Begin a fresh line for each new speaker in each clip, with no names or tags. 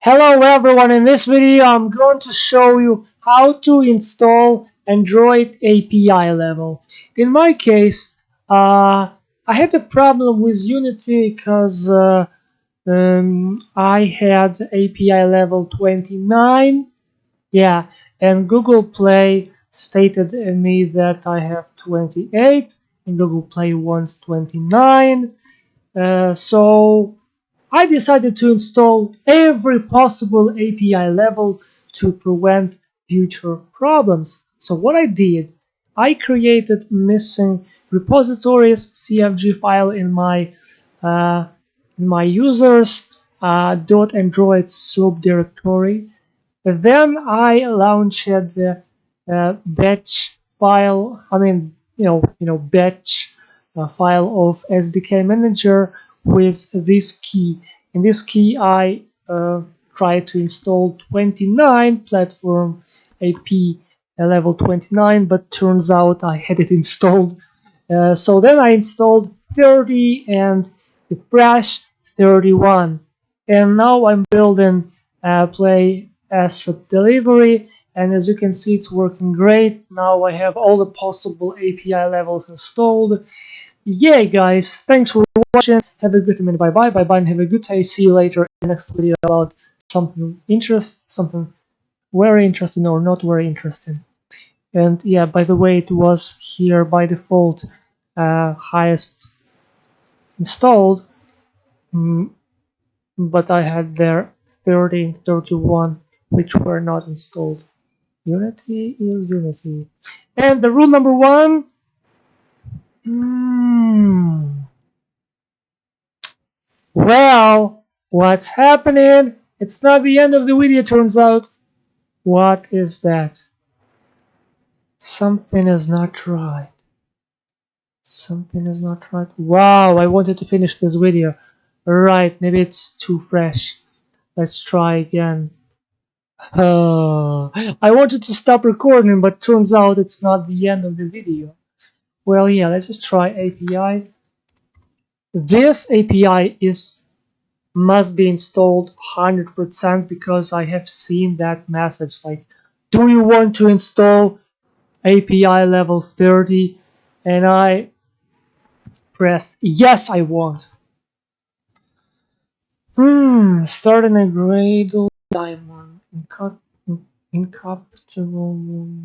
Hello everyone, in this video I'm going to show you how to install Android API level. In my case, I had a problem with Unity because I had API level 29, yeah, and Google Play stated in me that I have 28 and Google Play wants 29. So I decided to install every possible API level to prevent future problems. So what I did, I created missing repositories CFG file in my users .android subdirectory. Then I launched the batch file. Batch file of SDK Manager with this key. In this key, I tried to install 29 platform AP level 29, but turns out I had it installed. So then I installed 30 and the fresh 31. And now I'm building Play Asset Delivery, and as you can see, it's working great. Now I have all the possible API levels installed. Yay, guys! Thanks for watching. Have a good minute. Bye bye. Bye bye, and have a good day. See you later in the next video about something very interesting or not very interesting. And yeah, by the way, it was here by default highest installed, but I had there 30, 31 which were not installed. Unity is Unity. And the rule number one. Well, what's happening? It's not the end of the video, turns out. What is that? Something is not right. Something is not right. Wow, I wanted to finish this video. Right, maybe it's too fresh. Let's try again. I wanted to stop recording, but turns out it's not the end of the video. Well, yeah, let's just try API. This API must be installed 100% because I have seen that message like, do you want to install API level 30? And I pressed yes, I want. Starting a Gradle diamond incompatible.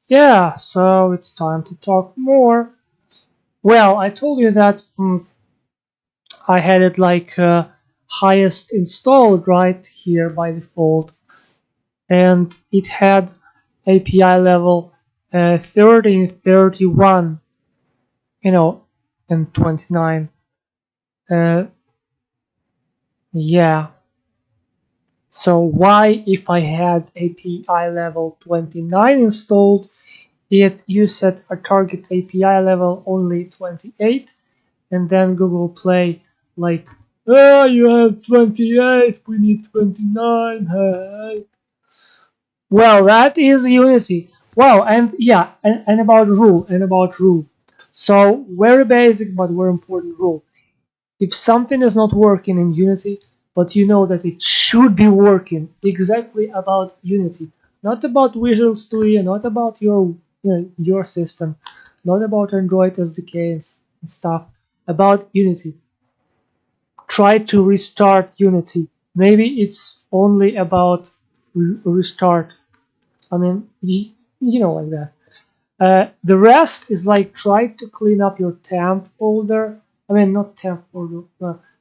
Yeah, so it's time to talk more. Well, I told you that I had it like highest installed right here by default, and it had API level 30, 31, and 29. Yeah. So why, if I had API level 29 installed, yet you set a target API level only 28, and then Google Play like, oh, you have 28, we need 29. Hey. Well, that is Unity. Wow, and yeah, and about rule. So very basic but very important rule. If something is not working in Unity, but you know that it should be working exactly about Unity, not about Visual Studio, not about your system, not about Android SDKs and stuff, about Unity. Try to restart Unity. Maybe it's only about restart. I mean, like that. The rest is like try to clean up your temp folder. I mean, not temp folder,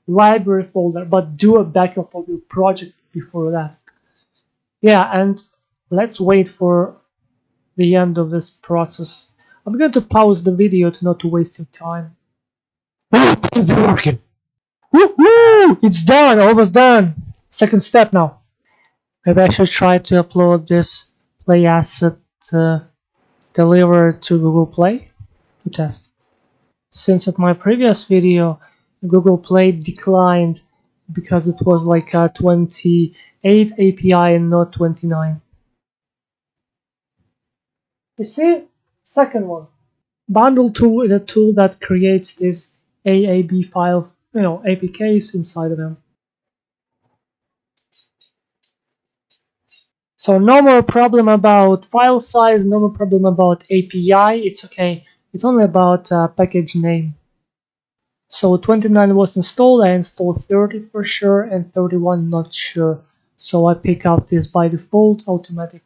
library folder, but do a backup of your project before that. Yeah, and let's wait for the end of this process. I'm going to pause the video to not to waste your time. It's working. Woohoo! It's done, almost done. Second step now. Maybe I should try to upload this play asset delivered to Google Play to test. Since at my previous video Google Play declined because it was like a 28 API and not 29. You see? Second one. Bundle tool is a tool that creates this AAB file, APKs inside of them. So no more problem about file size, no more problem about API. It's okay. It's only about package name. So 29 was installed. I installed 30 for sure and 31 not sure. So I pick out this by default automatic.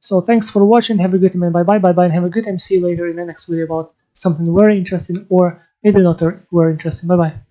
So thanks for watching. Have a good time. Bye bye and have a good time. See you later in the next video about something very interesting or maybe not very interesting. Bye bye.